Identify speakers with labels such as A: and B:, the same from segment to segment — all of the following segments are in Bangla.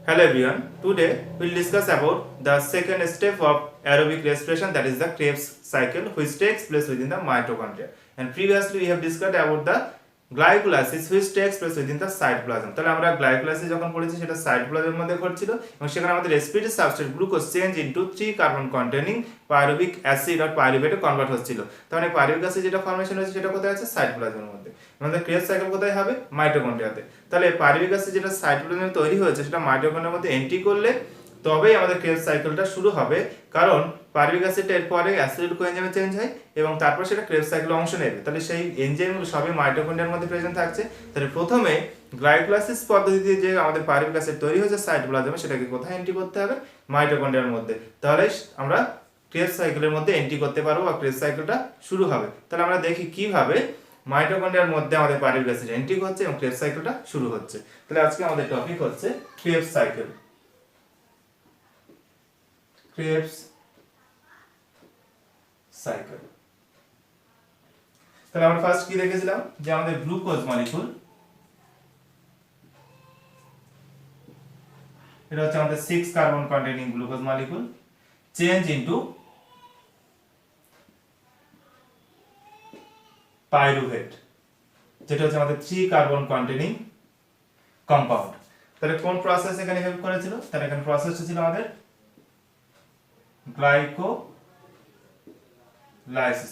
A: Hello everyone. Today we'll discuss about the second step of aerobic respiration, that is the Krebs cycle, which takes place within the mitochondria. And previously we have discussed about the glycolysis which takes place within the cytoplasm. তাহলে আমরা গ্লাইকোলাইসিস যখন পড়েছি সেটা সাইটোপ্লাজমের মধ্যে ঘটছিল এবং সেখানে আমাদের respiratory substrate glucose change into 3 carbon containing pyruvic acid আর পাইরুভেটে কনভার্ট হচ্ছিল। তাহলে পাইরুভিক অ্যাসিড যেটা ফর্মেশন হয়েছে সেটা কোথায় আছে? সাইটোপ্লাজমের মধ্যে। আমাদের ক্রেবস সাইকেল কোথায় হবে? মাইটোকন্ড্রিয়াতে। তাহলে পাইরুভিক অ্যাসিড যেটা সাইটোপ্লাজমে তৈরি হয়েছে সেটা মাইটোকন্ড্রিয়ার মধ্যে এন্ট্রি করলে তবেই আমাদের ক্রেবস সাইকেলটা শুরু হবে, কারণ পাইরুভিক অ্যাসিডটা এর পরে অ্যাসিড কোএনজাইমে চেঞ্জ হয় এবং তারপর সেটা ক্রেবস সাইকেলে অংশ নেবে। তাহলে সেই এনজাইমগুলো সবই মাইটোকন্ড্রিয়ার মধ্যে প্রেজেন্ট থাকছে। তাহলে প্রথমে গ্লাইকোলাইসিস পদ্ধতিতে যে আমাদের পাইরুভিক অ্যাসিড তৈরি হয়েছে সাইটোপ্লাজমে সেটাকে কোথায় এন্ট্রি করতে হবে? মাইটোকন্ড্রিয়ার মধ্যে। তাহলে আমরা ক্রেবস সাইকেলের মধ্যে এন্ট্রি করতে পারবো বা ক্রেবস সাইকেলটা শুরু হবে। তাহলে আমরা দেখি কিভাবে মাইটোকন্ড্রিয়ার মধ্যে আমাদের পাইরুভিক অ্যাসিড এন্ট্রি হচ্ছে এবং ক্রেবস সাইকেলটা শুরু হচ্ছে। তাহলে আজকে আমাদের টপিক হচ্ছে ক্রেবস সাইকেল। Krebs cycle. তাহলে আমরা ফার্স্ট কি দেখেছিলাম যে আমাদের গ্লুকোজ মলিকিউল, এটা হচ্ছে আমাদের 6 carbon containing glucose molecule change into pyruvate, যেটা হচ্ছে আমাদের 3 কার্বন কন্টেনিং কম্পাউন্ড। তাহলে কোন প্রসেস এখানে হেল্প করেছিল? তাহলে এখানে প্রসেসটা ছিল আমাদের গ্লাইকোলাইসিস।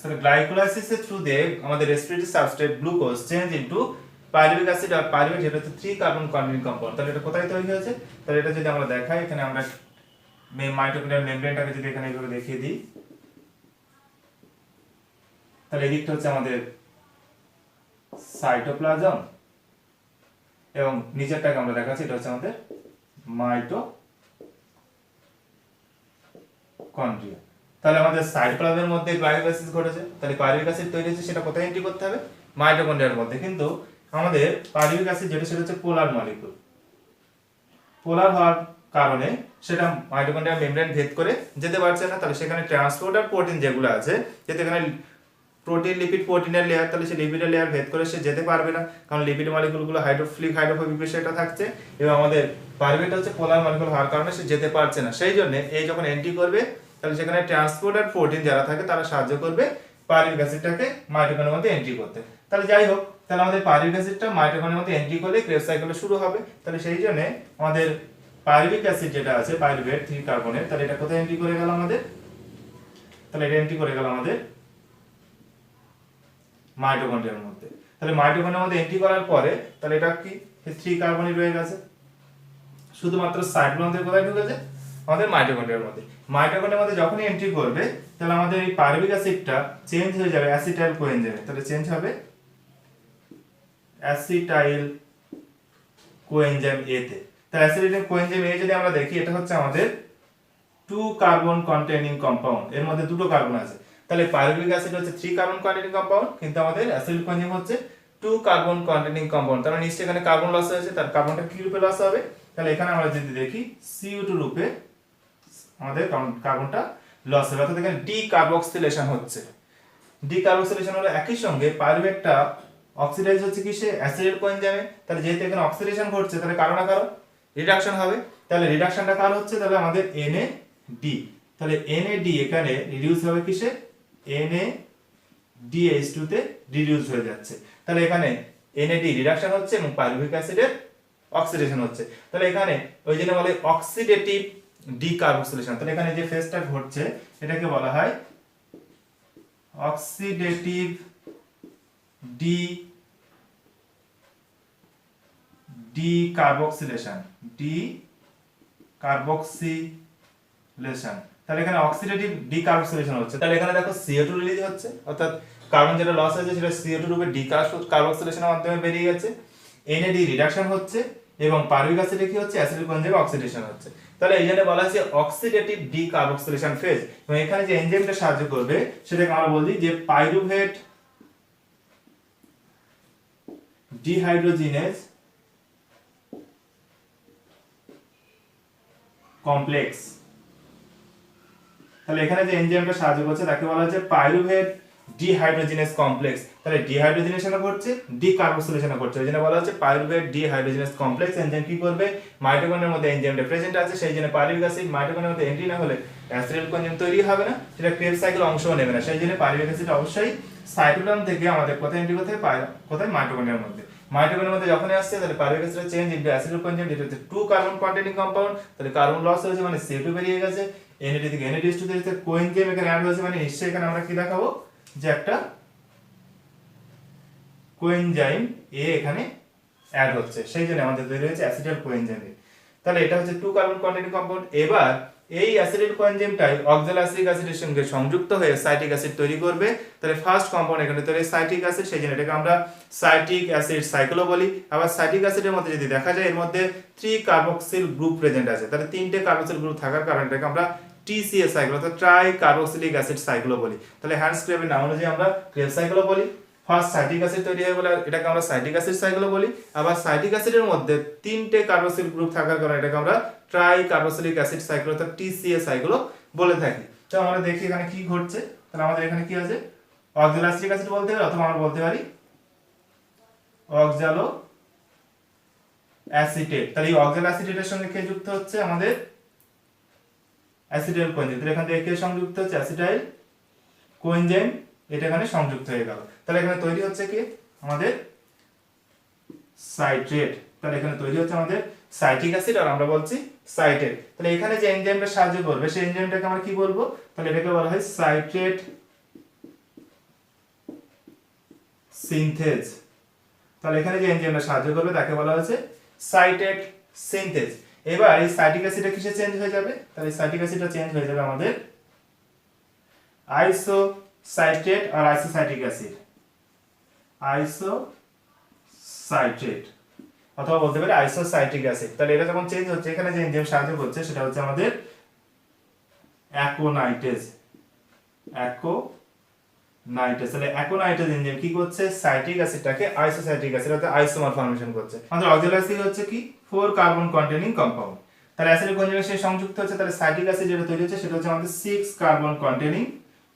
A: তাহলে গ্লাইকোলাইসিসের থ্রু দিয়ে আমাদের respiratory substrate glucose change into pyruvic acid আর পাইরুভেট, যেটা হচ্ছে 3 কার্বন কন্টেনিং কম্পাউন্ড। তাহলে এটা কোথায় তৈরি হয়েছে? তাহলে এটা যদি আমরা দেখাই, এখানে আমরা মাইটোকন্ড্রিয়াল মেমব্রেনটাকে যদি এখানে এইভাবে দেখিয়ে দিই, তাহলে এদিকটা হচ্ছে আমাদের সাইটোপ্লাজম এবং নিচেরটাকে আমরা দেখাচ্ছি, এটা হচ্ছে আমাদের মাইটোকন্ড্রিয়া। তাহলে আমাদের সাইটোপ্লাজমের মধ্যে গ্লাইকোলাইসিস ঘটেছে, তাহলে পাইরুভিক অ্যাসিড তৈরি হয়েছে, সেটা কোথায় এন্ট্রি করতে হবে? মাইটোকন্ড্রিয়ার মধ্যে। কিন্তু আমাদের পাইরুভিক অ্যাসিড যেটা সেটা হচ্ছে পোলার মলিকিউল। পোলার হওয়ার কারণে সেটা মাইটোকন্ড্রিয়াল মেমব্রেন ভেদ করে যেতে পারছে না। তাহলে সেখানে ট্রান্সপোর্টার প্রোটিন যেগুলো আছে, যেতে এখানে প্রোটিন লিপিড প্রোটিনের লেয়ার, তাহলে সে লিপিডের লেয়ার ভেদ করে সে যেতে পারবে না, কারণ লিপিড মলিকিউলগুলো হাইড্রোফিলিক হাইড্রোফোবিক বিষয়টা থাকছে এবং আমাদের পাইরুভেট হচ্ছে পোলার মলিকিউল হওয়ার কারণে সে যেতে পারছে না। সেই জন্য এই যখন এন্ট্রি করবে তাহলে সেখানে ট্রান্সপোর্টার প্রোটিন যারা থাকে তারা সাহায্য করবে পাইরুভিক অ্যাসিডটাকে মাইটোকন্ড্রিয়ার মধ্যে এন্ট্রি করতে। তাহলে যাই হোক, তাহলে আমাদের পাইরুভিক অ্যাসিডটা মাইটোকন্ড্রিয়ার মধ্যে এন্ট্রি করলে ক্রেবস সাইকেল শুরু হবে। তাহলে সেই জন্য আমাদের পাইরুভিক অ্যাসিড যেটা আছে পাইরুভেট 3 কার্বনের, তাহলে এটা কোথায় এন্ট্রি করে গেল আমাদের? তাহলে এটা এন্ট্রি করে গেল আমাদের মাইটোকন্ড্রিয়ার মধ্যে। তাহলে মাইটোকন্ড্রিয়ার মধ্যে এন্ট্রি করার পরে তাহলে এটা কি 3 কার্বনই রয়ে গেছে, শুধুমাত্র সাইটোপ্লাজমের কোথায় ঢুকেছে? আমাদের মাইটোকন্ড্রিয়ার মধ্যে। মাইটোকন্ড্রিয়ার মধ্যে যখনই এন্ট্রি করবে তাহলে আমাদের এই পাইরুভিক অ্যাসিডটা চেঞ্জ হয়ে যাবে অ্যাসিটাইল কোএনজাইমে। তাহলে চেঞ্জ হবে অ্যাসিটাইল কোএনজাইম এ তে। তাহলে অ্যাসিটাইল কোএনজাইম এ যদি আমরা দেখি, এটা হচ্ছে আমাদের 2 কার্বন কন্টেনিং কম্পাউন্ড, এর মধ্যে দুটো কার্বন আছে। তাহলে পাইরুভিক অ্যাসিড হচ্ছে 3 কার্বন কন্টেনিং কম্পাউন্ড, কিন্তু আমাদের অ্যাসিটাইল কোএনজাইম হচ্ছে 2 কার্বন কন্টেনিং কম্পাউন্ড। তাহলে নিশ্চয়ই এখানে কার্বন লস হয়েছে, তার কার্বনটা কি রূপে লস হবে? তাহলে এখানে আমরা যদি দেখি CO2 রূপে আমাদের কার্বনটা লস হবে, অর্থাৎ এখানে ডিকার্বক্সিলেশন হচ্ছে। ডিকার্বক্সিলেশন হলো একই সঙ্গে পাইরুভেটটা অক্সিডাইজ হচ্ছে কিসে? অ্যাসিটাইল কোএনজাইমে। তাহলে যেহেতু এখানে অক্সিডেশন ঘটছে তাহলে কারো না কারো রিডাকশন হবে। তাহলে রিডাকশনটা কার হচ্ছে? তাহলে আমাদের NAD। তাহলে NAD এখানে রিডিউস হবে কিসে? NADH2 তে রিডিউস হয়ে যাচ্ছে। তাহলে এখানে NAD রিডাকশন হচ্ছে এবং পাইরুভিক অ্যাসিডের অক্সিডেশন হচ্ছে। তাহলে এখানে ওই জন্য বলে অক্সিডেটিভ ডিকার্বক্সিলেশন। তাহলে এখানে যে ফেজটা ঘটছে এটাকে বলা হয় অক্সিডেটিভ ডিকার্বক্সিলেশন। তাহলে এখানে অক্সিডেটিভ ডিকার্বক্সিলেশন হচ্ছে। তাহলে এখানে দেখো CO2 রিলিজ হচ্ছে, অর্থাৎ কার্বন যেটা লস হয়েছে সেটা CO2 রূপে ডিকার্বক্সিলেশনের মাধ্যমে বেরিয়ে গেছে। NAD রিডাকশন হচ্ছে এবং পাইরুভিক অ্যাসিডে কি হচ্ছে? অ্যাসিটাইল কোএনজাইমে অক্সিডেশন হচ্ছে। তাহলে এই জন্য বলা হচ্ছে অক্সিডেটিভ ডিকার্বক্সিলেশন ফেজ। এবং এখানে যে এনজাইমটা সাহায্য করবে সেটাকে আমরা বলি যে পাইরুভেট ডিহাইড্রোজিনেজ কমপ্লেক্স। তাহলে এখানে যে এনজাইমটা সাহায্য করছে তাকে বলা হচ্ছে পাইরুভেট ডিহাইড্রোজিনেস কমপ্লেক্স, তাহলে ডিহাইড্রোজিনেশনও করছে ডিকার্বক্সিলেশনও করছে, ওই জন্য বলা হচ্ছে পাইরুভেট ডিহাইড্রোজিনেস কমপ্লেক্স এনজাইম কি করবে, মাইটোকন্ড্রিয়ার মধ্যে এনজাইমটা প্রেজেন্ট আছে, সেই জন্য পাইরুভিক অ্যাসিড মাইটোকন্ড্রিয়ার মধ্যে এন্ট্রি না হলে অ্যাসিটাইল কোএনজাইম তৈরি হবে না, সেটা ক্রেবস সাইকেল অংশও নেবে না, সেই জন্য পাইরুভিক অ্যাসিড অবশ্যই সাইটোপ্লাজম থেকে আমাদের কোথায় এন্ট্রি করতে হবে, কোথায় মাইটোকন্ড্রিয়ার মধ্যে। মাইটোকন্ড্রিয়ার মধ্যে যখনই আসছে তাহলে pyruvic acid change into acetyl coenzyme, যেটা হচ্ছে 2 কার্বন কন্টেনিং কম্পাউন্ড, তাহলে কার্বন লস হয়েছে মানে CO2 বেরিয়ে গেছে, NAD থেকে NADH2 থেকে কোএনজাইম এখানে অ্যাড হয়েছে, মানে নিশ্চয়ই এখানে আমরা কি দেখাবো যে একটা কোএনজাইম এ এখানে অ্যাড হচ্ছে, সেই জন্য আমাদের তৈরি হয়েছে অ্যাসিটাইল কোএনজাইম। তাহলে এটা হচ্ছে 2 কার্বন কন্টেনিং কম্পাউন্ড। এবার এই অ্যাসিটাইল কোএনজাইমটাই অক্সালোএসিটিক অ্যাসিডের সঙ্গে সংযুক্ত হয়ে সাইট্রিক অ্যাসিড তৈরি করবে, তাহলে ফার্স্ট কম্পাউন্ড এখানে তৈরি সাইট্রিক অ্যাসিড, সেই জন্য এটাকে আমরা সাইট্রিক অ্যাসিড সাইক্লো বলি। আবার সাইট্রিক অ্যাসিডের মধ্যে যদি দেখা যায় এর মধ্যে 3 কার্বক্সিল গ্রুপ প্রেজেন্ট আছে, তাহলে 3টে কার্বক্সিল গ্রুপ থাকার কারণে এটাকে আমরা TCA সাইক্লো অর্থাৎ ট্রাই কার্বক্সিলিক অ্যাসিড সাইক্লো বলি। তাহলে হ্যান্ডস ক্রেবের নাম অনুযায়ী আমরা ক্রেব সাইক্লো বলি। ফার্স্ট সাইট্রিক অ্যাসিড তৈরি হয়ে গেলে এটাকে আমরা সাইট্রিক অ্যাসিড সাইক্লো বলি। আবার সাইট্রিক অ্যাসিডের মধ্যে 3টে কার্বক্সিল গ্রুপ থাকার কারণে এটাকে আমরা ট্রাই কার্বক্সিলিক অ্যাসিড সাইক্লো অর্থাৎ TCA সাইক্লো বলে থাকি। তো আমরা দেখি এখানে কি ঘটছে, তাহলে আমাদের এখানে কি আছে, অক্সালোএসিটিক অ্যাসিড বলতে পারি অথবা আমরা বলতে পারি অক্সালো অ্যাসিটেট। তাহলে এই অক্সালো অ্যাসিটেটের সঙ্গে কে যুক্ত হচ্ছে, আমাদের অ্যাসিটাইল কোএনজাইম। তাহলে এখান থেকে কে সংযুক্ত হচ্ছে, অ্যাসিটাইল কোএনজাইম, এটা এখানে সংযুক্ত হয়ে গেল। তাহলে এখানে তৈরি হচ্ছে কি আমাদের সাইট্রেট, তাহলে এখানে তৈরি হচ্ছে আমাদের সাইট্রিক অ্যাসিড আর আমরা বলছি সাইট্রেট। তাহলে এখানে যে এনজাইমটা সাহায্য করবে সেই এনজাইমটাকে আমরা কি বলবো, তাহলে এটাকে বলা হয় সাইট্রেট সিনথেজ। তাহলে এখানে যে এনজাইমটা সাহায্য করবে তাকে বলা হচ্ছে সাইট্রেট সিনথেজ। এবার এই সাইট্রিক অ্যাসিডটা কিসে চেঞ্জ হয়ে যাবে, তাহলে সাইট্রিক অ্যাসিডটা চেঞ্জ হয়ে যাবে আমাদের আইসোসাইট্রেট আর আইসোসাইট্রিক অ্যাসিড, আইসোসাইট্রেট অথবা বলতে পারি আইসোসাইট্রিক অ্যাসিড। তাহলে এটা যখন চেঞ্জ হচ্ছে এখানে যে এনজাইম সাহায্য করছে সেটা হচ্ছে আমাদের অ্যাকোনাইটেজ, তাহলে অ্যাকোনাইটেজ এনজাইম কি করছে, সাইট্রিক অ্যাসিডটাকে আইসোসাইট্রিক অ্যাসিড অর্থাৎ আইসোমার ফর্মেশন করছে। আমাদের অক্সালো অ্যাসিড হচ্ছে কি 4 কার্বন কন্টেনিং কম্পাউন্ড, তাহলে অ্যাসিডিক কোএনজাইমের সাথে সংযুক্ত হচ্ছে, তাহলে সাইট্রিক অ্যাসিড যেটা তৈরি হচ্ছে সেটা হচ্ছে আমাদের 6 কার্বন কন্টেনিং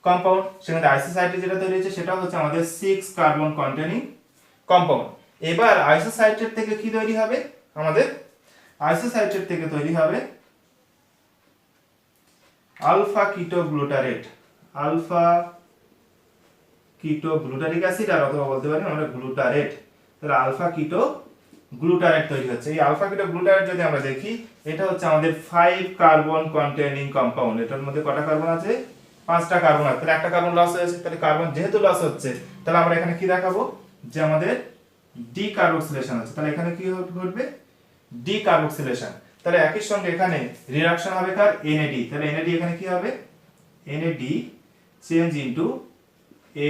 A: কম্পাউন্ড, সেখানে আইসোসাইট্রেট যেটা তৈরি হচ্ছে সেটা হচ্ছে আমাদের 6 কার্বন কন্টেনিং কম্পাউন্ড। এবার আইসোসাইট্রেট থেকে কি তৈরি হবে, আমাদের আইসোসাইট্রেট থেকে তৈরি হবে alpha keto glutarate, alpha keto glutaric acid আর অথবা বলতে পারি আমরা গ্লুটারেট। তাহলে আলফা কিটো গ্লুটারেট তৈরি হচ্ছে। এই আলফা কিটো গ্লুটারেট যদি আমরা দেখি এটা হচ্ছে আমাদের 5 কার্বন কন্টেনিং কম্পাউন্ড। এটার মধ্যে কটা কার্বন আছে, 5টা কার্বন আছে, তাহলে একটা কার্বন লস হয়েছে, তাহলে কার্বন যেহেতু লস হচ্ছে তাহলে আমরা এখানে কি দেখাবো যে আমাদের ডিকার্বক্সিলেশন আছে, তাহলে এখানে কি ঘটবে, ডিকার্বক্সিলেশন। তাহলে একই সঙ্গে এখানে রিডাকশন হবে কার, NAD, তাহলে NAD এখানে কি হবে, NAD চেঞ্জ ইনটু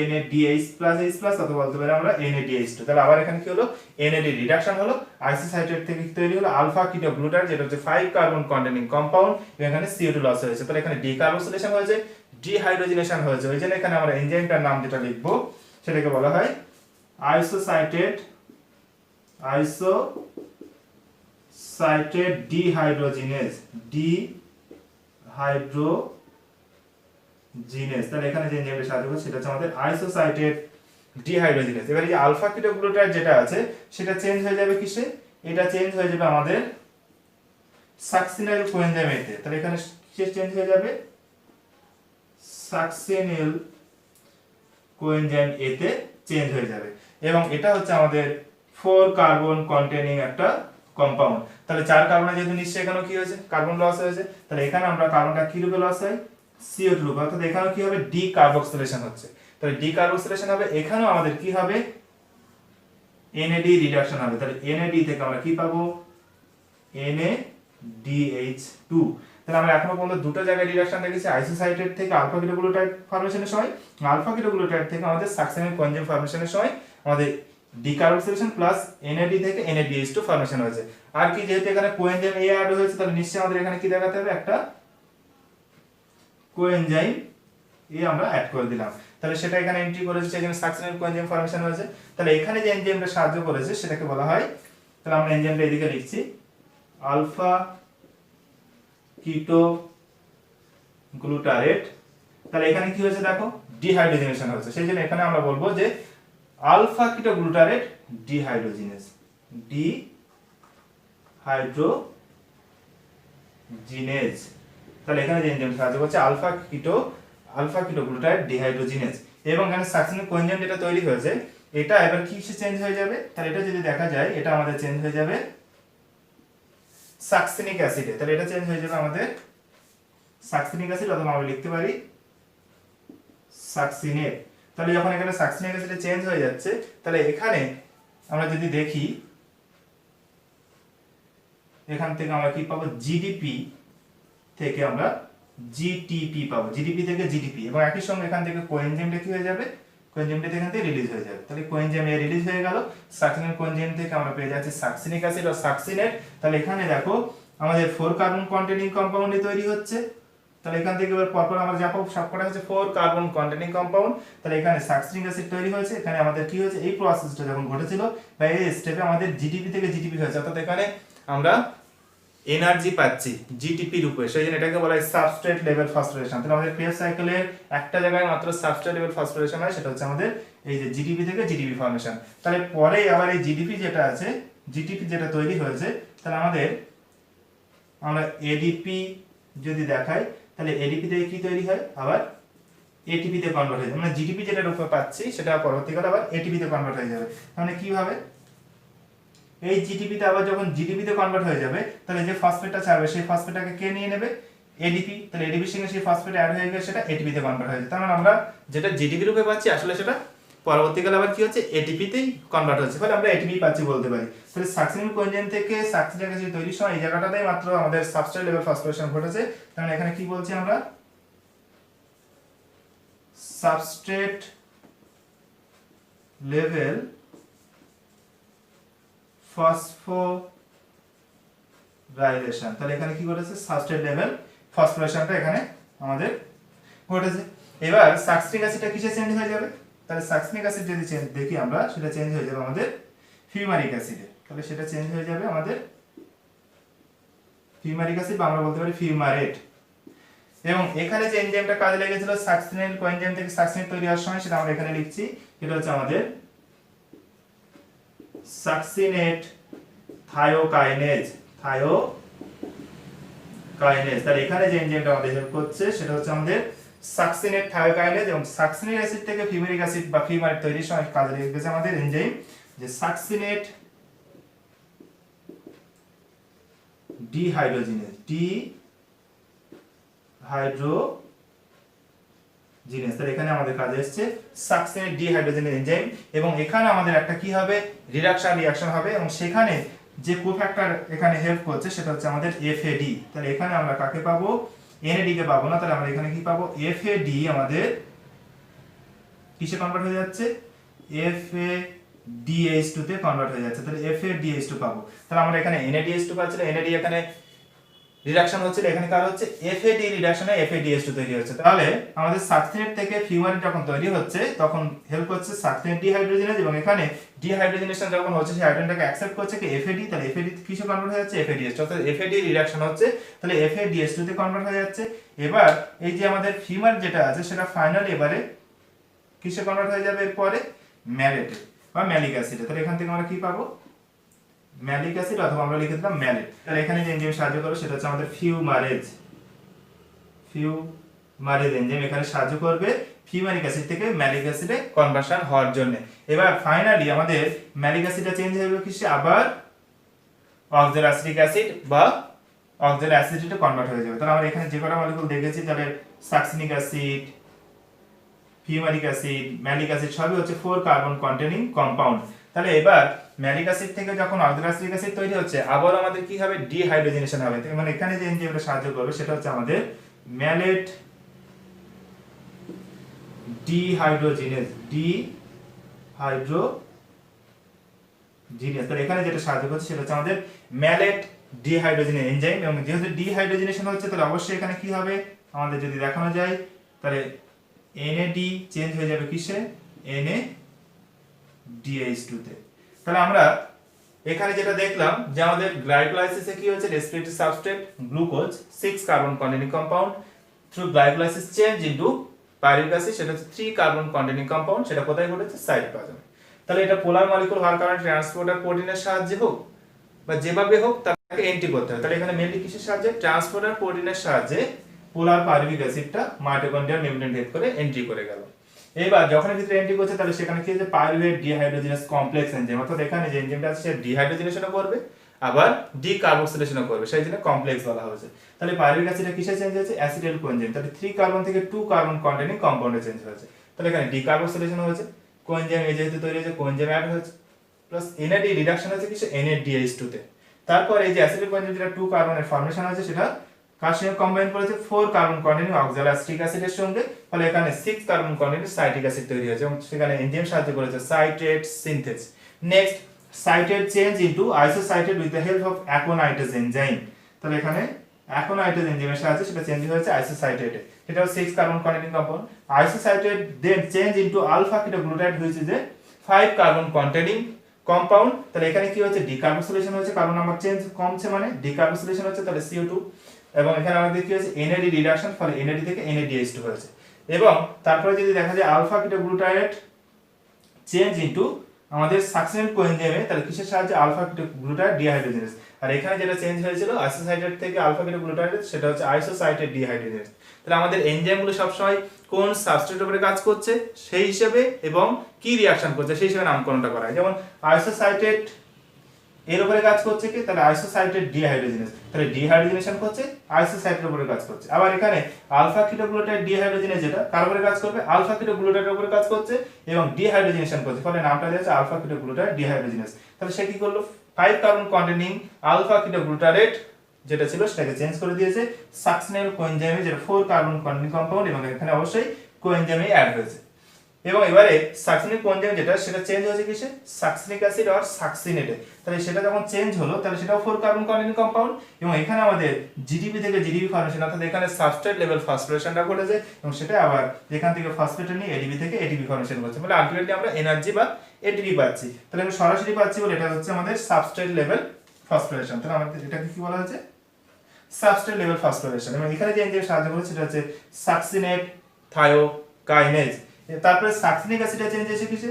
A: NADH+H+ অথবা বলতে পারি আমরা NADH2। তাহলে আবার এখানে কি হলো, NAD রিডাকশন হলো, আইসোসাইট্রেট থেকে কি তৈরি হলো, আলফা কিটো গ্লুটারেট যেটা হচ্ছে 5 কার্বন কন্টেনিং কম্পাউন্ড, এখানে CO2 লস হয়েছে, তাহলে এখানে ডিকার্বক্সিলেশন হয়েছে, ডিহাইড্রোজিনেশন হয়েছে। ওই জন্য এখানে আমরা এনজাইমটার নাম যেটা লিখবো সেটাকে বলা হয় আইসোসাইট্রেট ডিহাইড্রোজিনেজ, তাহলে এখানে যে এনজাইমটা সাহায্য করছে সেটা হচ্ছে আমাদের আইসোসাইট্রেট ডিহাইড্রোজিনেজ। এবার এই যে আলফা কিটো গ্লুটারেট যেটা আছে সেটা চেঞ্জ হয়ে যাবে কিসে, এটা চেঞ্জ হয়ে যাবে আমাদের সাকসিনাইল কোএনজাইম এতে, তাহলে এখানে কিসে চেঞ্জ হয়ে যাবে, সাকসিনাইল কোএনজাইম এতে চেঞ্জ হয়ে যাবে, এবং এটা হচ্ছে আমাদের 4 কার্বন কন্টেনিং একটা কম্পাউন্ড। তাহলে 4 কার্বনে যেহেতু নিশ্চয়ই এখানে কি হয়েছে, কার্বন লস হয়েছে, তাহলে এখানে আমরা কার্বনটা কি রূপে লস হয়, CO2 রূপে, অর্থাৎ এখানে কি হবে, ডিকার্বক্সিলেশন হচ্ছে। তাহলে ডিকার্বক্সিলেশন হবে, এখানেও আমাদের কি হবে, NAD রিডাকশন হবে, তাহলে NAD থেকে আমরা কি পাবো, NADH2। তাহলে আমরা এখনো পর্যন্ত দুটো জায়গায় রিডাকশন দেখেছি, আইসোসাইট্রেট থেকে আলফা কিটো গ্লুটারেট ফর্মেশনের সময়, আলফা কিটো গ্লুটারেট থেকে আমাদের সাকসিনাইল কোএনজাইম ফর্মেশনের সময় আমাদের ডিকার্বক্সিলেশন প্লাস NAD থেকে NADH2 ফর্মেশন হয়েছে। আর কি, যেহেতু এখানে কোএনজাইম A অ্যাড হয়েছে তাহলে নিশ্চয়ই আমাদের এখানে কি দেখাতে হবে, একটা কোএনজাইম A আমরা অ্যাড করে দিলাম, তাহলে সেটা এখানে এন্ট্রি করেছে, সেখানে সাকসিনাইল কোএনজাইম ফর্মেশন হয়েছে। তাহলে এখানে যে এনজাইমটা সাহায্য করেছে সেটাকে বলা হয়, তাহলে আমরা এনজাইমটা এদিকে লিখছি আলফা কিটো গ্লুটারেট। তাহলে এখানে কি হয়েছে দেখো, ডিহাইড্রোজেনেশন হচ্ছে, সেই জন্য এখানে আমরা বলবো যে আলফা কিটো গ্লুটারেট ডিহাইড্রোজিনেজ, ডিহাইড্রোজিনেজ। তাহলে এখানে যে এনজাইম সাহায্য করছে আলফা কিটো গ্লুটারেট ডিহাইড্রোজিনেজ। এবং এখানে সাকসিনিক কোএনজাইম যেটা তৈরি হয়েছে এটা এবার কিসে চেঞ্জ হয়ে যাবে, তাহলে এটা যদি দেখা যায় এটা আমাদের চেঞ্জ হয়ে যাবে সাকসিনিক অ্যাসিডে। তাহলে এটা চেঞ্জ হয়ে যাবে আমাদের সাকসিনিক অ্যাসিড, অথবা আমরা লিখতে পারি সাকসিনেট। তাহলে যখন এখানে সাকসিনিক অ্যাসিডে চেঞ্জ হয়ে যাচ্ছে, তাহলে এখানে আমরা যদি দেখি এখান থেকে আমরা কি পাবো, জিডিপি থেকে আমরা জিটিপি পাবো, জিডিপি থেকে জিডিপি, এবং একই সঙ্গে এখান থেকে কোএনজাইমটা কি হয়ে যাবে, কোএনজাইমটা এখান থেকে রিলিজ হয়ে যাবে। তাহলে কোএনজাইম এ রিলিজ হয়ে গেল, সাকসিনিক কোএনজাইম থেকে আমরা পেয়ে যাচ্ছি সাকসিনিক অ্যাসিড আর সাকসিনেট। তাহলে এখানে দেখো আমাদের 4 কার্বন কন্টেনিং কম্পাউন্ডই তৈরি হচ্ছে। তাহলে এখান থেকে এবার পরপর আমরা যা পাবো সব কটা হচ্ছে 4 কার্বন কন্টেনিং কম্পাউন্ড। তাহলে এখানে সাকসিনিক অ্যাসিড তৈরি হয়েছে, এখানে আমাদের কি হয়েছে, এই প্রসেসটা যখন ঘটেছিল বা এই স্টেপে আমাদের জিডিপি থেকে জিটিপি হয়েছে, অর্থাৎ এখানে আমরা এনার্জি পাচ্ছি জিটিপি রূপে, সেই জন্য এটাকে বলা হয় সাবস্ট্রেট লেভেল ফসফোরিলেশন। তাহলে আমাদের ক্রেবস সাইকেলের একটা জায়গায় মাত্র সাবস্ট্রেট লেভেল ফসফোরিলেশন হয়, সেটা হচ্ছে আমাদের এই যে জিডিপি থেকে জিডিপি ফর্মেশন। তাহলে পরে আবার এই জিডিপি যেটা আছে, জিটিপি যেটা তৈরি হয়েছে, তাহলে আমরা এডিপি যদি দেখাই, তাহলে এডিপি থেকে কি তৈরি হয়, আবার এটিপি তে কনভার্ট হয়ে যাবে। মানে জিডিপি যেটা রূপে পাচ্ছি সেটা পরবর্তীকালে আবার এটিপি তে কনভার্ট হয়ে যাবে। মানে কিভাবে, এই জিটিপি তে আবার যখন জিডিপি তে কনভার্ট হয়ে যাবে, তাহলে যে ফসফেটটা ছাড়বে সেই ফসফেটটাকে কে নিয়ে নেবে, এডিপি। তাহলে এডিপির সঙ্গে সেই ফসফেট অ্যাড হয়ে গেলে সেটা এটিপি তে কনভার্ট হয়ে যাবে। তার মানে আমরা যেটা জিডিপি রূপে পাচ্ছি আসলে সেটা পরবর্তীকালে আবার কি হচ্ছে, এটিপি তেই কনভার্ট হচ্ছে, ফলে আমরা এটিপি পাচ্ছি বলতে পারি। তাহলে সাকসিনিক কোএনজাইম থেকে সাকসিনিক অ্যাসিড তৈরির সময় এই জায়গাটাতেই মাত্র আমাদের সাবস্ট্রেট লেভেল ফসফোরিলেশন ঘটেছে। তাহলে এখানে কি বলছি আমরা, সাবস্ট্রেট লেভেল ফসফোরাইলেশন। তাহলে এখানে কি ঘটেছে, সাবস্ট্রেট লেভেল ফসফোরাইলেশনটা এখানে আমাদের ঘটেছে। এবার সাকসিনিক অ্যাসিডটা কিসে চেঞ্জ হয়ে যাবে, তাহলে সাকসিনিক অ্যাসিড যদি দেখি আমরা, সেটা চেঞ্জ হয়ে যাবে আমাদের ফিউমারিক অ্যাসিডে। তাহলে সেটা চেঞ্জ হয়ে যাবে আমাদের ফিউমারিক অ্যাসিড, বা আমরা বলতে পারি ফিউমারেট। এবং এখানে যে এনজাইমটা কাজে লেগেছিল সাকসিনিক কোএনজাইম থেকে সাকসিনেট তৈরি হওয়ার সময়, সেটা আমরা এখানে লিখছি, এটা হচ্ছে আমাদের সাকসিনেট থায়োকাইনেজ। তাহলে এখানে যে এনজাইমটা আমাদের হেল্প করছে সেটা হচ্ছে আমাদের সাকসিনেট থায়োকাইনেজ। এবং সাকসিনিক অ্যাসিড থেকে ফিউমারিক অ্যাসিড বা ফিউমারেট তৈরির সময় কাজে লেগেছে আমাদের এনজাইম যে সাকসিনেট ডিহাইড্রোজিনেজ, তাহলে এখানে আমাদের কাজে এসেছে সাকসিনেট ডিহাইড্রোজিনেজ এনজাইম। এবং এখানে আমাদের একটা কি হবে, রিয়াকশন হবে, এবং সেখানে যে কোফ্যাক্টর এখানে হেল্প করছে সেটা হচ্ছে আমাদের এফএডি। তাহলে এখানে আমরা কাকে পাবো, এনএডি কে পাবো না, তাহলে আমরা এখানে কি পাবো, এফএডি আমাদের কিসে কনভার্ট হয়ে যাচ্ছে, FADH2 তে কনভার্ট হয়ে যাচ্ছে। তাহলে FADH2 পাবো। তাহলে আমরা এখানে NADH2 পাচ্ছি, NAD এখানে রিডাকশন হচ্ছে, এখানে কার হচ্ছে, FAD রিডাকশনে FADH2 তৈরি হচ্ছে। তাহলে আমাদের সাকসিনেট থেকে ফিউমারিন যখন তৈরি হচ্ছে তখন হেল্প করছে সাকসিনেট ডিহাইড্রোজিনেজ, এবং এখানে ডিহাইড্রোজিনেশন যখন হচ্ছে সেই হাইড্রোজেনটাকে অ্যাকসেপ্ট করছে কি FAD। তাহলে FAD কিসে কনভার্ট হয়ে যাচ্ছে, FADH2, অর্থাৎ FAD রিডাকশন হচ্ছে, তাহলে FADH2 তে কনভার্ট হয়ে যাচ্ছে। এবার এই যে আমাদের ফিউমার যেটা আছে সেটা ফাইনালি এবারে কিসে কনভার্ট হয়ে যাবে, এরপরে ম্যালেটে বা ম্যালিক অ্যাসিডে। তাহলে এখান থেকে আমরা কি পাবো, ম্যালিক অ্যাসিড, অথবা আমরা লিখে দিলাম ম্যালেট। তাহলে এখানে যে এনজাইম সাহায্য করবে সেটা হচ্ছে আমাদের ফিউমারেজ এনজাইম এখানে সাহায্য করবে ফিউমারিক অ্যাসিড থেকে ম্যালিক অ্যাসিডে কনভার্সন হওয়ার জন্য। এবার ফাইনালি আমাদের ম্যালিক অ্যাসিডটা চেঞ্জ হয়ে যাবে কিসে, আবার অক্সালোঅ্যাসিটিক অ্যাসিড বা অক্সালোঅ্যাসিডেটে কনভার্ট হয়ে যাবে। তাহলে আমরা এখানে যে কটা মলিকিউল দেখেছি, তাহলে succinic acid, fumaric acid, malic acid সবই হচ্ছে 4 কার্বন কন্টেনিং কম্পাউন্ড। তাহলে এবার ম্যালিক অ্যাসিড থেকে যখন অক্সালোঅ্যাসিটিক অ্যাসিড তৈরি হচ্ছে, আবার আমাদের কি হবে, ডিহাইড্রোজেনেশন হবে। মানে এখানে যে এনজাইমটা সাহায্য করবে সেটা হচ্ছে আমাদের ম্যালেট ডিহাইড্রোজিনেজ, তাহলে এখানে যেটা সাহায্য করছে সেটা হচ্ছে আমাদের ম্যালেট ডিহাইড্রোজিনেজ এনজাইম। এবং যেহেতু ডিহাইড্রোজেনেশন হচ্ছে তাহলে অবশ্যই এখানে কি হবে, আমাদের যদি দেখানো যায় তাহলে NAD চেঞ্জ হয়ে যাবে কিসে, NADH2 তে। তাহলে আমরা এখানে যেটা দেখলাম যে আমাদের গ্লাইকোলাইসিসে কি হচ্ছে, respiratory substrate glucose 6 carbon containing compound through glycolysis change into pyruvic acid সেটা হচ্ছে 3 কার্বন কন্টেনিং কম্পাউন্ড, সেটা কোথায় ঘটেছে সাইটোপ্লাজমে। তাহলে এটা পোলার মলিকুল হওয়ার কারণে ট্রান্সপোর্টার প্রোটিনের সাহায্যে হোক বা যেভাবে হোক তাকে এন্ট্রি করতে হবে। তাহলে এখানে মেইনলি কিসের সাহায্যে, ট্রান্সপোর্টার প্রোটিনের সাহায্যে পোলার পাইরুভিক অ্যাসিডটা মাইটোকন্ড্রিয়ার মেমব্রেন ভেদ করে এন্ট্রি করে গেল। এবার যখন ভিতরে এন্ট্রি করছে তাহলে সেখানে কি হচ্ছে, পাইরুভেট ডিহাইড্রোজেনাস কমপ্লেক্স এনজাইম, অর্থাৎ এখানে যে এনজাইমটা আছে সেটা ডিহাইড্রোজেনেশনও করবে আবার ডিকার্বক্সিলেশনও করবে, সেই জন্য কমপ্লেক্স বলা হয়েছে। তাহলে পাইরুভিক অ্যাসিডটা কিসে চেঞ্জ হয়েছে, অ্যাসিটাইল কোএনজাইম, তাহলে 3 কার্বন থেকে 2 কার্বন কন্টেনিং কম্পাউন্ডে চেঞ্জ হয়েছে। তাহলে এখানে ডিকার্বক্সিলেশন হয়েছে, কোএনজাইম এ যেহেতু তৈরি হয়েছে কোএনজাইম অ্যাড হয়েছে, প্লাস এনএডি রিডাকশন হয়েছে কিসে, NADH2 তে। তারপর এই যে অ্যাসিটাইল কোএনজাইম যেটা 2 কার্বনের ফর্মেশন হয়েছে সেটা কার সঙ্গে কম্বাইন করেছে, 4 কার্বন কন্টেনিং অক্সালোঅ্যাসিটিক অ্যাসিডের সঙ্গে, ফলে এখানে 6 কার্বন কন্টেনিং সাইট্রিক অ্যাসিড তৈরি হয়েছে এবং সেখানে এনজাইম সাহায্য করেছে citrate synthase. Next, citrate change into isocitrate with the help of aconitase enzyme. তাহলে এখানে অ্যাকোনাইটেজ এনজাইমের সাহায্যে সেটা চেঞ্জ হয়েছে আইসোসাইটেটে, এটাও 6 carbon containing compound. Isocitrate then change into alpha ketoglutarate which is a 5 carbon containing compound. তাহলে এখানে কি হচ্ছে, ডিকার্বক্সিলেশন হচ্ছে, কার্বন নাম্বার চেঞ্জ কমছে মানে ডিকার্বক্সিলেশন হচ্ছে, তাহলে CO2, এবং এখানে আমাদের কি হচ্ছে, NAD রিডাকশন, ফলে NAD থেকে NADH2 হয়েছে। এবং তারপরে যদি দেখা যায় আলফা কিটোগ্লুটারেট চেঞ্জ ইনটু আমাদের সাকসিনেট কোএনজাইমে, তাহলে কিসের সাহায্যে, আলফা কিটোগ্লুটারেট ডিহাইড্রোজেনেস। আর এখানে যেটা চেঞ্জ হয়েছিল আইসোসাইটেট থেকে আলফা কিটোগ্লুটারেট, সেটা হচ্ছে আইসোসাইটেট ডিহাইড্রোজেনেস। তাহলে আমাদের এনজাইমগুলো সবসময় কোন সাবস্ট্রেটের উপরে কাজ করছে সেই হিসেবে এবং কি রিঅ্যাকশন করছে সেই হিসেবে নামকরণটা করা হয়। যেমন আইসোসাইটেট এর উপরে কাজ করছে কি, তাহলে আইসোসাইটেট ডিহাইড্রোজেনেস, তাহলে ডিহাইড্রোজেনেশন করছে আইসোসাইটের উপরে কাজ করছে। আবার এখানে আলফা কিটোগ্লুটারেট ডিহাইড্রোজেনেস যেটা কার উপরে কাজ করবে, আলফা কিটোগ্লুটারেটের উপরে কাজ করছে এবং ডিহাইড্রোজেনেশন করছে, ফলে নামটা দিয়েছে আলফা কিটোগ্লুটারেট ডিহাইড্রোজেনেস। তাহলে সে কি করলো, 5 কার্বন কন্টেনিং আলফা কিটোগ্লুটারেট যেটা ছিল সেটাকে চেঞ্জ করে দিয়েছে সাকসিনাল কোএনজাইমে, যেটা 4 কার্বন কন্টেনিং কম্পাউন্ড, এবং এখানে অবশ্যই কোএনজাইমে অ্যাড হয়েছে। এবং এবারে সাকসিনিক কোএনজাইম যেটা সেটা চেঞ্জ হয়েছে কিসে, সাকসিনিক অ্যাসিড আর সাকসিনেটে। তাহলে সেটা যখন চেঞ্জ হলো তাহলে সেটাও 4 কার্বন কন্টেনিং কম্পাউন্ড, এবং এখানে আমাদের জিডিপি থেকে জিডিপি ফর্মেশন, অর্থাৎ এখানে সাবস্ট্রেট লেভেল ফসফোরেশনটা ঘটেছে এবং সেটা আবার এখান থেকে ফসফেট নিয়ে এডিপি থেকে এটিপি ফর্মেশন করছে, মানে আলটিমেটলি আমরা এনার্জি বা এটিপি পাচ্ছি। তাহলে আমরা সরাসরি পাচ্ছি বলে এটা হচ্ছে আমাদের সাবস্ট্রেট লেভেল ফসফোরেশন। তাহলে আমাদের এটাকে কি বলা হচ্ছে, সাবস্ট্রেট লেভেল ফসফোরেশন। এবং এখানে যে এনজাইম সাহায্য করে সেটা হচ্ছে সাকসিনেট থায়োকাইনেজ। তারপরে সাকসিনিক অ্যাসিডে চেঞ্জ হয়েছে কিসে,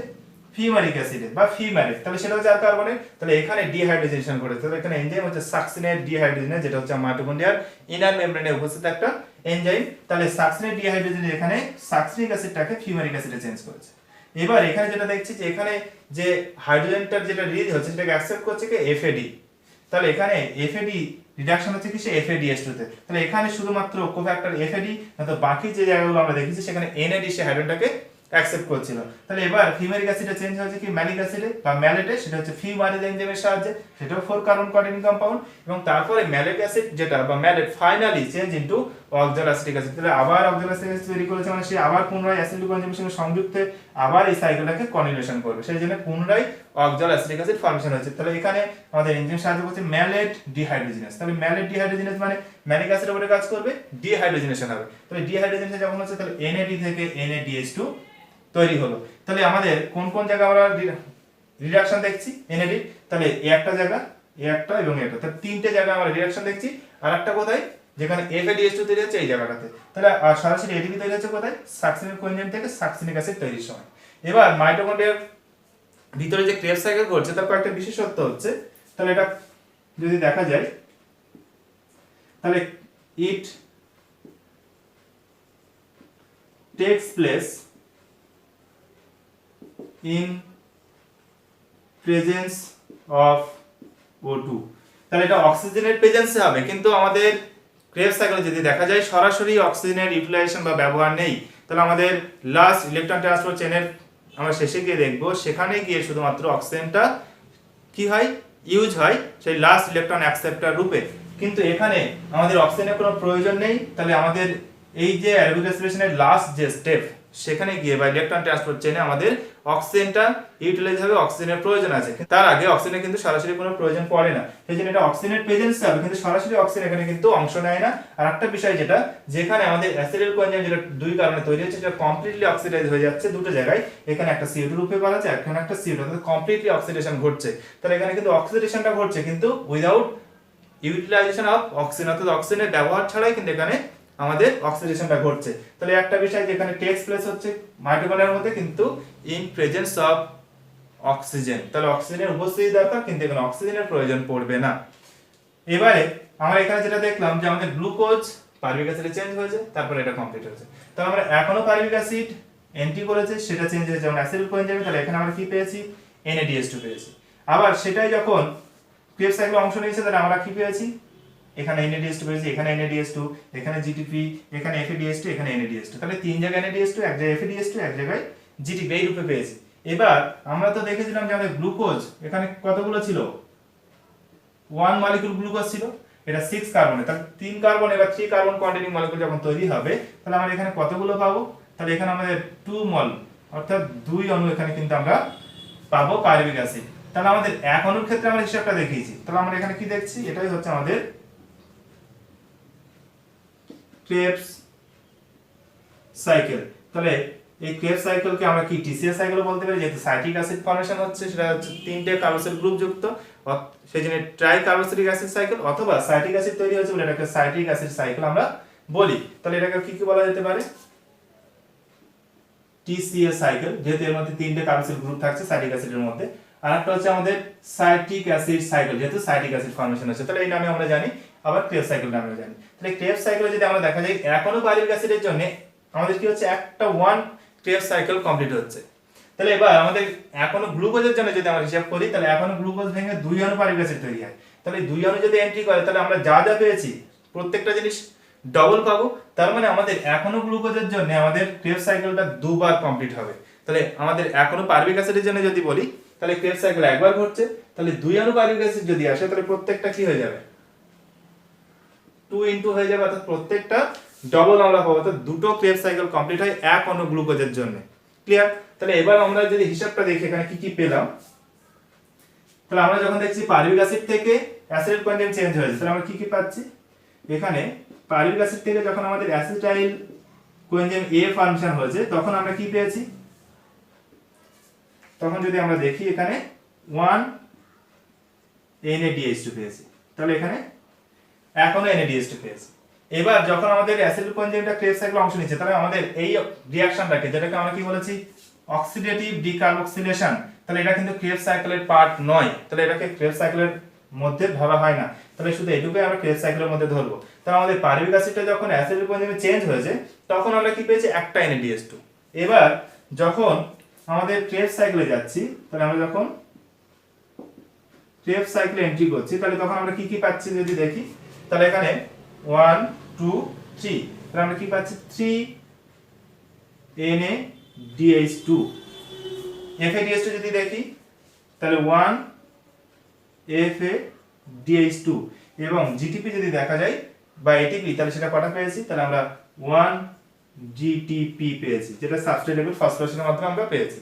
A: ফিউমারিক অ্যাসিডে বা ফিউমারেট, তাহলে সেটা হচ্ছে আর কার্বনে, তাহলে এখানে ডিহাইড্রোজেনেশন ঘটেছে। তাহলে এখানে এনজাইম হচ্ছে সাকসিনেট ডিহাইড্রোজেনেজ, যেটা হচ্ছে মাইটোকন্ড্রিয়ার ইনার মেমব্রেনে উপস্থিত একটা এনজাইম। তাহলে সাকসিনেট ডিহাইড্রোজেনেজ এখানে সাকসিনিক অ্যাসিডটাকে ফিউমারিক অ্যাসিডে চেঞ্জ করেছে। এবার এখানে যেটা দেখছি যে এখানে যে হাইড্রোজেনটার যেটা রিলিজ হচ্ছে সেটাকে অ্যাকসেপ্ট করছে কি FAD, তাহলে এখানে FAD রিডাকশন হচ্ছে কি সে FADH2 তে। তাহলে এখানে শুধুমাত্র কোফ্যাক্টর FAD, না তো বাকি যে জায়গাগুলো আমরা দেখেছি সেখানে NAD সে হাইড্রোজেনটাকে অ্যাকসেপ্ট করছিল। তাহলে এবার ফিউমারিক অ্যাসিডে চেঞ্জ হয়েছে কি ম্যালিক অ্যাসিডে বা ম্যালেটে, সেটা হচ্ছে ফিউমারিক এনজাইমের সাহায্যে, সেটাও 4 কার্বন কন্টেনিং কম্পাউন্ড। এবং তারপরে ম্যালিক অ্যাসিড যেটা বা malate finally change into oxaloacetic acid. তাহলে আবার অক্সালোঅ্যাসিটিক অ্যাসিড তৈরি করেছে, মানে সে আবার পুনরায় অ্যাসিডিক এনজাইমের সঙ্গে সংযুক্ত আবার এই সাইকেলটাকে কনজুগেশন করবে, সেই জন্য পুনরায় অক্সালোঅ্যাসিটিক অ্যাসিড ফর্মেশন হচ্ছে। তাহলে এখানে আমাদের এনজাইম সাহায্য করছে ম্যালেট ডিহাইড্রোজেনেস। তাহলে ম্যালেট ডিহাইড্রোজেনেস মানে ম্যালিক অ্যাসিডের উপরে কাজ করবে, ডিহাইড্রোজেনেশন হবে। তাহলে ডিহাইড্রোজেনেশন যখন হচ্ছে তাহলে NAD থেকে NADH2 তৈরি হলো। তাহলে আমাদের কোন কোন জায়গা আমরা রিডাকশন দেখছি NAD, তাহলে এই একটা জায়গা, এই একটা এবং এটা, তাহলে তিনটে জায়গা আমরা রিডাকশন দেখছি। আর একটা কোথায়, যেখানে FADH2 তৈরি হচ্ছে এই জায়গাটাতে। তাহলে সরাসরি এটিপি তৈরি হচ্ছে কোথায়, সাকসিনিক কোএনজাইম থেকে সাকসিনিক অ্যাসিড তৈরির সময়। এবার মাইটোকন্ড্রিয়ার ভিতরে যে ক্রেবস সাইকেল ঘটছে তার কয়েকটা বিশেষত্ব হচ্ছে। তাহলে এটা যদি দেখা যায় তাহলে ইট tax place in presence of O2, তাহলে এটা অক্সিজেনের প্রেজেন্সে হবে, কিন্তু আমাদের ক্রেবস সাইকেলে যদি দেখা যায় সরাসরি অক্সিজেনের ইউটিলাইজেশন বা ব্যবহার নেই। তাহলে আমাদের লাস্ট ইলেকট্রন ট্রান্সপোর্ট চেনের আমরা শেষে গিয়ে দেখব, সেখানে গিয়ে শুধুমাত্র অক্সিজেনটা কি হয়, ইউজ হয় সেই লাস্ট ইলেকট্রন অ্যাকসেপ্টর রূপে, কিন্তু এখানে আমাদের অক্সিজেনের কোনো প্রয়োজন নেই। তাহলে আমাদের এই যে অ্যারোবিক রেসপিরেশনের লাস্ট যে স্টেপ সেখানে গিয়ে বা ইলেকট্রন ট্রান্সপোর্ট চেনে আমাদের অক্সিজেনটা ইউটিলাইজ হবে, অক্সিজেনের প্রয়োজন আছে, তার আগে অক্সিজেনের কিন্তু সরাসরি কোনো প্রয়োজন পড়ে না, সেই জন্য এটা অক্সিজেনের প্রেজেন্স হবে, কিন্তু সরাসরি অক্সিজেন এখানে কিন্তু অংশ নেয় না। আর একটা বিষয় যেটা, যেখানে আমাদের অ্যাসিডেল কোএনজাইম যেটা দুই কারণে তৈরি হচ্ছে সেটা কমপ্লিটলি অক্সিডাইজ হয়ে যাচ্ছে দুটো জায়গায়, এখানে একটা CO2 রূপে পাওয়া যাচ্ছে, এখানে একটা CO2, অর্থাৎ কমপ্লিটলি অক্সিডেশন ঘটছে। তাহলে এখানে কিন্তু অক্সিডেশনটা ঘটছে কিন্তু উইদাউট ইউটিলাইজেশন অফ অক্সিজেন, অর্থাৎ অক্সিজেনের ব্যবহার ছাড়াই কিন্তু এখানে আমাদের অক্সিডেশনটা ঘটছে। তাহলে একটা বিষয় যেখানে টেক্স প্লেস হচ্ছে মাইটোকন্ড্রিয়ার মধ্যে, কিন্তু ইন প্রেজেন্স অফ অক্সিজেন। তাহলে অক্সিজেনের উপস্থিতি দরকার, কিন্তু এখানে অক্সিজেনের প্রয়োজন পড়বে না। এবারে আমরা এখানে যেটা দেখলাম যে আমাদের গ্লুকোজ পারভিক অ্যাসিডে চেঞ্জ হয়েছে, তারপরে এটা কমপ্লিট হয়েছে। তাহলে আমরা এখনো পারভিক অ্যাসিড এন্ট্রি করেছে, সেটা চেঞ্জ হয়েছে যেমন অ্যাসিডিক কোএনজাইমে। তাহলে এখানে আমরা কি পেয়েছি? NADH2 পেয়েছি। আবার সেটাই যখন ক্রেবস সাইকেলে অংশ নিয়েছে, তাহলে আমরা কি পেয়েছি? এখানে NADH2 পেয়েছি, এখানে NADH2, এখানে GTP, এখানে FADH2, এখানে NADH2। তাহলে তিন জায়গায় NADH2, এক জায়গায় FADH2, এক জায়গায় GTP এই রূপে পেয়েছি। এবার আমরা তো দেখেছিলাম যে আমাদের গ্লুকোজ এখানে কতগুলো ছিল? 1 মলিকিউল গ্লুকোজ ছিল, এটা 6 কার্বনে। তাহলে 3 কার্বন এবার 3 কার্বন কন্টেনিং মলিকিউল যখন তৈরি হবে, তাহলে আমরা এখানে কতগুলো পাবো? তাহলে এখানে আমাদের 2 মল অর্থাৎ 2 অণু এখানে কিন্তু আমরা পাবো পারভিক অ্যাসিড। তাহলে আমাদের এক অণুর ক্ষেত্রে আমরা হিসাবটা দেখিয়েছি। তাহলে আমরা এখানে কি দেখছি? এটাই হচ্ছে আমাদের ক্রেবস সাইকেল। তাহলে এই ক্রেবস সাইকেলকে আমরা কি TCA সাইকেল বলতে পারি, যেহেতু সাইট্রিক অ্যাসিড ফর্মেশন হচ্ছে, সেটা হচ্ছে তিনটে কার্বক্সিল গ্রুপ যুক্ত, সেই জন্য ট্রাই কার্বক্সিলিক অ্যাসিড সাইকেল, অথবা সাইট্রিক অ্যাসিড তৈরি হচ্ছে বলে এটাকে সাইট্রিক অ্যাসিড সাইকেল আমরা বলি। তাহলে এটাকে কি কি বলা যেতে পারে? TCA সাইকেল, যেহেতু এর মধ্যে তিনটে কার্বক্সিল গ্রুপ থাকছে সাইট্রিক অ্যাসিডের মধ্যে। আর একটা হচ্ছে আমাদের সাইট্রিক অ্যাসিড সাইকেল, যেহেতু সাইট্রিক অ্যাসিড ফর্মেশন হচ্ছে, তাহলে এই নামে আমরা জানি। আবার ক্রেবস সাইকেল নামে জানি। তাহলে ক্রেবস সাইকেলে যদি আমরা দেখা যায় এখনো পারভিক অ্যাসিডের জন্য আমাদের কি হচ্ছে? একটা 1 ক্রেবস সাইকেল কমপ্লিট হচ্ছে। তাহলে এবার আমাদের এখনো গ্লুকোজের জন্য যদি আমরা হিসাব করি, তাহলে এখনো গ্লুকোজ ভেঙে 2 অণু পারভিক অ্যাসিড তৈরি হয়। তাহলে 2 অণু যদি এন্ট্রি করে, তাহলে আমরা যা যা পেয়েছি প্রত্যেকটা জিনিস ডবল পাবো। তার মানে আমাদের এখনো গ্লুকোজের জন্য আমাদের ক্রেবস সাইকেলটা দুবার কমপ্লিট হবে। তাহলে আমাদের এখনো পারভিক অ্যাসিডের জন্য যদি বলি, তাহলে ক্রেবস সাইকেল একবার ঘটছে। তাহলে 2 অণু পারভিক অ্যাসিড যদি আসে, তাহলে প্রত্যেকটা কি হয়ে যাবে? 2 ইনটু হয়ে যাবে, অর্থাৎ প্রত্যেকটা ডবল আমরা পাবো। অর্থাৎ দুটো ক্রেবস সাইকেল কমপ্লিট হয় এক অণু গ্লুকোজের জন্য। ক্লিয়ার? তাহলে এবার আমরা যদি হিসাবটা দেখি এখানে কি কি পেলাম, তাহলে আমরা যখন দেখছি পারভিক অ্যাসিড থেকে অ্যাসিডিক কোএনজাইম চেঞ্জ হয়েছে, তাহলে আমরা কি কি পাচ্ছি? এখানে পারভিক অ্যাসিড থেকে যখন আমাদের অ্যাসিটাইল কোএনজাইম A ফর্মেশন হয়েছে, তখন আমরা কি পেয়েছি? তখন যদি আমরা দেখি এখানে 1 NADH2 পেয়েছি। তাহলে এখানে এখনো NADH2 পেয়েছি। এবার যখন আমাদের অ্যাসিডিক কোএনজাইমটা ক্রেবস সাইকেলে অংশ নিচ্ছে, তাহলে আমাদের এই রিঅ্যাকশনটাকে, যেটাকে আমরা কি বলেছি? Oxidative decarboxylation. তাহলে এটা কিন্তু ক্রেবস সাইকেলের পার্ট নয়। তাহলে এটাকে ক্রেবস সাইকেলের মধ্যে ধরা হয় না। তাহলে শুধু এটুকুই আমরা ক্রেবস সাইকেলের মধ্যে ধরবো। তাহলে আমাদের পারভিক অ্যাসিডটা যখন অ্যাসিডিক কোএনজাইমে চেঞ্জ হয়েছে, তখন আমরা কি পেয়েছি? একটা NADH2। এবার যখন আমাদের ক্রেবস সাইকেলে যাচ্ছি, তাহলে আমরা যখন ক্রেবস সাইকেলে এন্ট্রি করছি, তাহলে তখন আমরা কি কি পাচ্ছি যদি দেখি, তাহলে এখানে 1 2 3, তাহলে আমরা কি পাচ্ছি? 3 NADH2। FADH2 যদি দেখি, তাহলে 1 FADH2। এবং GTP যদি দেখা যায় বা ATP, তাহলে সেটা কটা পেয়েছি? তাহলে আমরা 1 GTP পেয়েছি, যেটা সাবস্ট্রেটেবল ফসফোরাসের মাধ্যমে আমরা পেয়েছি।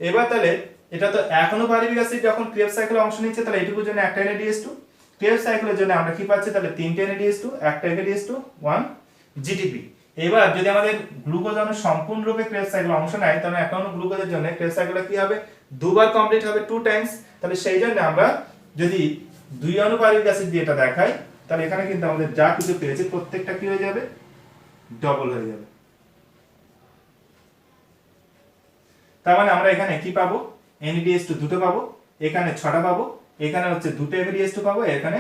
A: এবার তাহলে এটা তো এখনো পারভিক অ্যাসিড যখন ক্রেবস সাইকেলে অংশ নিচ্ছে, তাহলে এটুকুর জন্য একটা NADH2। ক্রেবস সাইকেলের জন্য আমরা কি পাচ্ছি? তাহলে 3টে NADH2, একটা FADH2, 1 GTP। এবার যদি আমাদের গ্লুকোজ অণু সম্পূর্ণরূপে ক্রেবস সাইকেলে অংশ নেয়, তাহলে এখনো গ্লুকোজের জন্য ক্রেবস সাইকেলটা কি হবে? দুবার কমপ্লিট হবে, 2 টাইমস। তাহলে সেই জন্য আমরা যদি 2 অণু পারভিক অ্যাসিড দিয়ে এটা দেখাই, তাহলে এখানে কিন্তু আমাদের যা কিছু পেয়েছি প্রত্যেকটা কি হয়ে যাবে? ডবল হয়ে যাবে। তার মানে আমরা এখানে কি পাবো? NADH2 দুটো পাবো, এখানে 6টা পাবো, এখানে হচ্ছে দুটো FADH2 পাবো, এখানে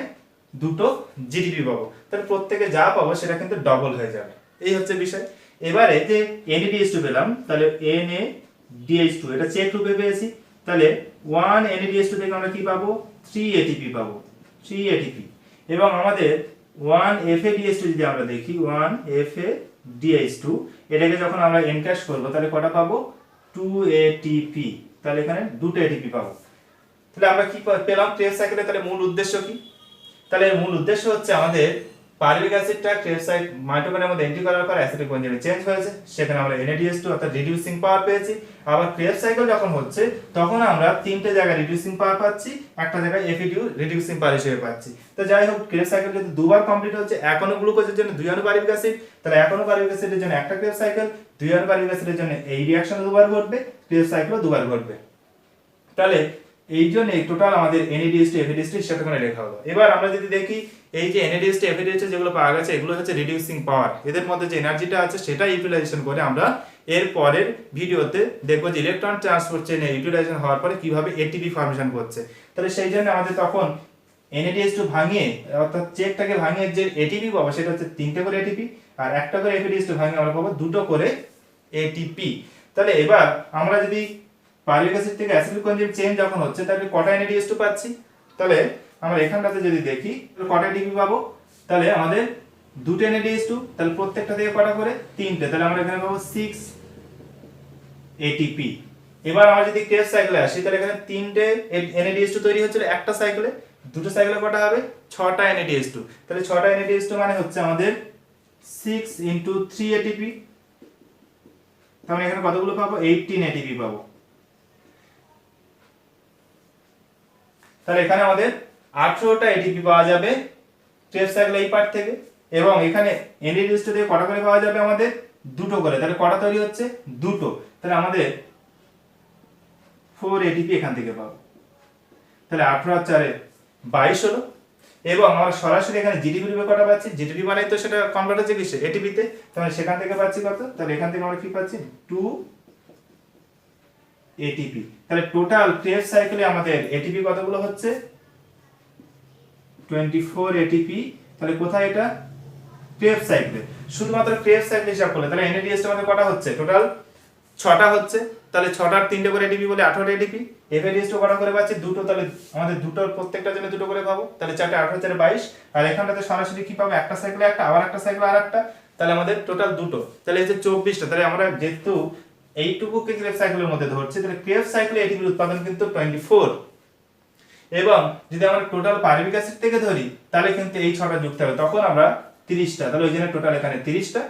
A: দুটো GTP পাবো। তাহলে প্রত্যেকে যা পাবো সেটা কিন্তু ডবল হয়ে যাবে। এই হচ্ছে বিষয়। এবারে যে NADH2 পেলাম, তাহলে NADH2 এটা চেক রূপে পেয়েছি। তাহলে 1 NADH2 থেকে আমরা কি পাবো? 3 ATP পাবো, 3 ATP। এবং আমাদের 1 FADH2 যদি আমরা দেখি, 1 FADH2, এটাকে যখন আমরা এনক্যাশ করব, তাহলে কটা পাবো? 2 ATP। তাহলে এখানে দুটো ATP পাবো। তাহলে আমরা কি পেলাম ক্রেবস সাইকেলে? তাহলে মূল উদ্দেশ্য কি? তাহলে মূল উদ্দেশ্য হচ্ছে আমাদের পারভিক অ্যাসিডটা ক্রেবস সাইকেল মাইটোকন্ড্রিয়ার মধ্যে এন্ট্রি করার পর অ্যাসিডিক কোএনজাইমে চেঞ্জ হয়েছে, সেখানে আমরা NADH2 অর্থাৎ রিডিউসিং পাওয়ার পেয়েছি। আবার ক্রেবস সাইকেল যখন হচ্ছে, তখন আমরা তিনটে জায়গায় রিডিউসিং পাওয়ার পাচ্ছি, একটা জায়গায় FAD রিডিউসিং পাওয়ার হিসেবে পাচ্ছি। তো যাই হোক, ক্রেবস সাইকেল যদি দুবার কমপ্লিট হচ্ছে, এক অণু গ্লুকোজের জন্য 2 অণু পারভিক অ্যাসিড, তাহলে এক অণু পারভিক অ্যাসিডের জন্য একটা ক্রেবস সাইকেল, 2 অণু পারভিক অ্যাসিডের জন্য এই রিঅ্যাকশন দুবার ঘটবে, ক্রেবস সাইকেলও দুবার ঘটবে। তাহলে এই জন্য টোটাল আমাদের NADH2 FADH2 হিসাবটা করে লেখা হলো। এবার আমরা যদি দেখি এই যে NADH FADH যেগুলো পাওয়া গেছে এগুলো হচ্ছে রিডিউসিং পাওয়ার, এদের মধ্যে যে এনার্জিটা আছে সেটা ইউটিলাইজেশন করে আমরা এর পরের ভিডিওতে দেখবো যে ইলেকট্রন ট্রান্সপোর্ট চেইনে ইউটিলাইজেশন হওয়ার পরে কিভাবে ATP ফর্মেশন করছে। তাহলে সেই জন্য আমাদের তখন NADH2 ভাঙিয়ে অর্থাৎ চেকটাকে ভাঙিয়ে যে ATP পাবো সেটা হচ্ছে 3টে করে ATP, আর একটা করে FADH2 ভাঙিয়ে আমরা পাবো 2টো করে ATP। তাহলে এবার আমরা যদি পাইরুভিক অ্যাসিড থেকে অ্যাসিডিক কনজুগেট চেঞ্জ যখন হচ্ছে তাহলে কটা NADH2 পাচ্ছি, তাহলে আমরা এখানটাতে যদি দেখি কটা ATP পাবো, তাহলে আমাদের 2টো NADH2, তাহলে প্রত্যেকটা থেকে কটা করে 3টে, তাহলে আমরা এখানে পাবো 6 ATP। এবার আমরা যদি ক্রেবস সাইকেলে আসি তাহলে এখানে 3টে NADH2 তৈরি হচ্ছিল একটা সাইকেলে, দুটো সাইকেলে কটা হবে 6টা NADH2, তাহলে 6টা NADH2 মানে হচ্ছে আমাদের 6 × 3 ATP, তাহলে এখানে কতগুলো পাবো 18 ATP পাবো। তাহলে এখানে আমাদের 18টা ATP পাওয়া যাবে ক্রেবস সাইকেল এই পার্ট থেকে, এবং এখানে NADH2 থেকে কটা করে পাওয়া যাবে আমাদের 2টো করে, তাহলে কটা তৈরি হচ্ছে 2টো, তাহলে আমাদের 4 ATP এখান থেকে পাবো। তাহলে 18 আর 4 22 হলো, এবং আমরা সরাসরি এখানে GTP রূপে কটা পাচ্ছি, GTP মানে তো সেটা কনভার্ট হচ্ছে কিসে ATP তে, তাহলে সেখান থেকে পাচ্ছি কত, তাহলে এখান থেকে আমরা কি পাচ্ছি 2 ATP। তাহলে টোটাল ক্রেবস সাইকেলে আমাদের ATP কতগুলো হচ্ছে 24 ATP। তাহলে কোথায় এটা ক্রেবস সাইকেলে, শুধুমাত্র ক্রেবস সাইকেল হিসাব করলে তাহলে NADH আমাদের কটা হচ্ছে টোটাল 6টা হচ্ছে, তাহলে 6টার 3টে করে ATP বলে 18 ATP। FADH কটা করে পাচ্ছি 2টো, তাহলে আমাদের দুটোর প্রত্যেকটার জন্য 2টো করে পাবো, তাহলে 4 18 4 22, আর এখানটাতে সরাসরি কি পাবো একটা সাইকেলে একটা, আবার একটা সাইকেলে আরেকটা, তাহলে আমাদের টোটাল 2টো, তাহলে এই যে 24টা। তাহলে আমরা যেহেতু এইটুকুকে ক্রেবস সাইকেলের মধ্যে ধরছি তাহলে ক্রেবস সাইকেলে ATP উৎপাদন কিন্তু 24, এবং যদি আমরা টোটাল পাইরুভিক অ্যাসিড থেকে ধরি তাহলে কিন্তু এই 6টা যুক্ত হবে, তখন আমরা 30টা, তাহলে ওই জন্য টোটাল এখানে 30টা,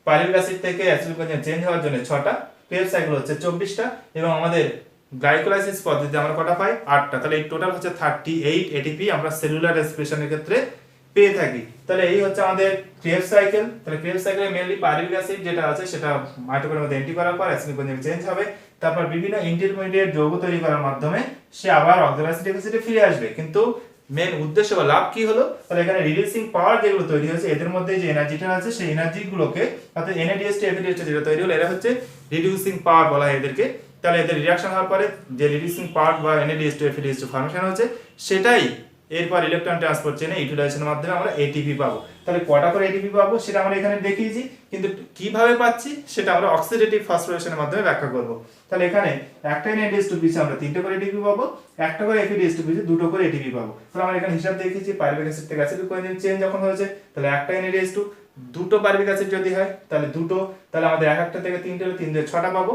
A: পাইরুভিক অ্যাসিড থেকে অ্যাসিডিক কনজুগেট চেঞ্জ হওয়ার জন্য 6টা, ক্রেবস সাইকেল হচ্ছে 24টা, এবং আমাদের গ্লাইকোলাইসিস পদ্ধতিতে আমরা কটা পাই 8টা, তাহলে এই টোটাল হচ্ছে 38 ATP আমরা সেলুলার রেসপিরেশনের ক্ষেত্রে পেয়ে থাকি। তাহলে এই হচ্ছে আমাদের ক্রেবস সাইকেল। তাহলে ক্রেবস সাইকেলে মেইনলি পাইরুভিক অ্যাসিড যেটা আছে সেটা মাইটোকন্ড্রিয়ার মধ্যে এন্ট্রি করার পর অ্যাসিডিক কনজুগেট চেঞ্জ হবে, তারপর বিভিন্ন ইন্টারমিডিয়েট যৌগ তৈরি করার মাধ্যমে সে আবার অক্সালোঅ্যাসিডিক অ্যাসিডে ফিরে আসবে। কিন্তু মেন উদ্দেশ্য বা লাভ কি হলো, তাহলে এখানে রিডিউসিং পাওয়ার যেগুলো তৈরি হয়েছে এদের মধ্যে যে এনার্জিটা আছে সেই এনার্জি গুলোকে, অর্থাৎ NADH FADH যেটা তৈরি হলো এরা হচ্ছে রিডিউসিং পাওয়ার বলা হয় এদেরকে। তাহলে এদের রিঅ্যাকশন হওয়ার পরে যে রিডিউসিং পাওয়ার বা NADH FADH ফর্মেশন হচ্ছে সেটাই এরপর ইলেকট্রন ট্রান্সপোর্ট চেইনে ইউটিলাইজেশনের মাধ্যমে আমরা ATP পাবো। তাহলে কটা করে ATP পাবো সেটা আমরা এখানে দেখিয়েছি, কিন্তু কিভাবে পাচ্ছি সেটা আমরা অক্সিডেটিভ ফসফোরিলেশনের মাধ্যমে ব্যাখ্যা করব। তাহলে এখানে একটা NADH2 পিছে আমরা 3টে করে ATP পাবো, একটা করে FADH2 পিছে 2টো করে ATP পাবো। তাহলে আমরা এখানে হিসাব দেখিয়েছি পাইরুভিক অ্যাসিড থেকে অ্যাসিডিক কনজুগেট চেঞ্জ যখন হয়েছে তাহলে একটা NADH2, 2টো পাইরুভিক অ্যাসিড যদি হয় তাহলে 2টো, তাহলে আমাদের একটা থেকে 3টে হলে 3 দিয়ে 6টা পাবো।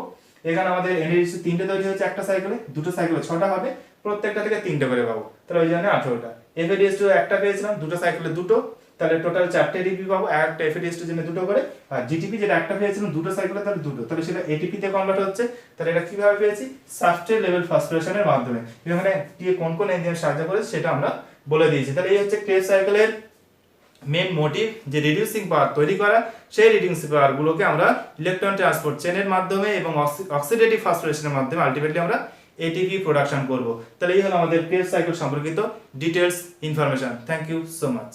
A: এখানে আমাদের NADH2 3টে তৈরি হচ্ছে একটা সাইকেলে, দুটো সাইকেলে 6টা হবে, প্রত্যেকটা থেকে 3টে করে পাবো, তাহলে ওই জন্য 18টা। FADH2 একটা পেয়েছিলাম, দুটো সাইকেলে 2টো, তাহলে টোটাল 4টে ATP পাবো, একটা FADH2 জন্য 2টো করে, আর GTP যেটা একটা পেয়েছিলাম দুটো সাইকেলে তাহলে 2টো, তাহলে সেটা ATP তে কনভার্ট হচ্ছে। তাহলে এটা কিভাবে পেয়েছি সাবস্ট্রেট লেভেল ফসফোরিলেশনের মাধ্যমে, এখানে কি কোন কোন এনজাইম সাহায্য করে সেটা আমরা বলে দিয়েছি। তাহলে এই হচ্ছে ক্রেবস সাইকেলের মেন মোটিভ, যে রিডিউসিং পাওয়ার তৈরি করা, সেই রিডিউসিং পাওয়ার গুলোকে আমরা ইলেকট্রন ট্রান্সপোর্ট চেইনের মাধ্যমে এবং অক্সিডেটিভ ফসফোরিলেশনের মাধ্যমে আলটিমেটলি আমরা ATP প্রোডাকশন করব। তাহলে এই হলো আমাদের ক্রেবস সাইকেল সম্পর্কিত details information. Thank you so much.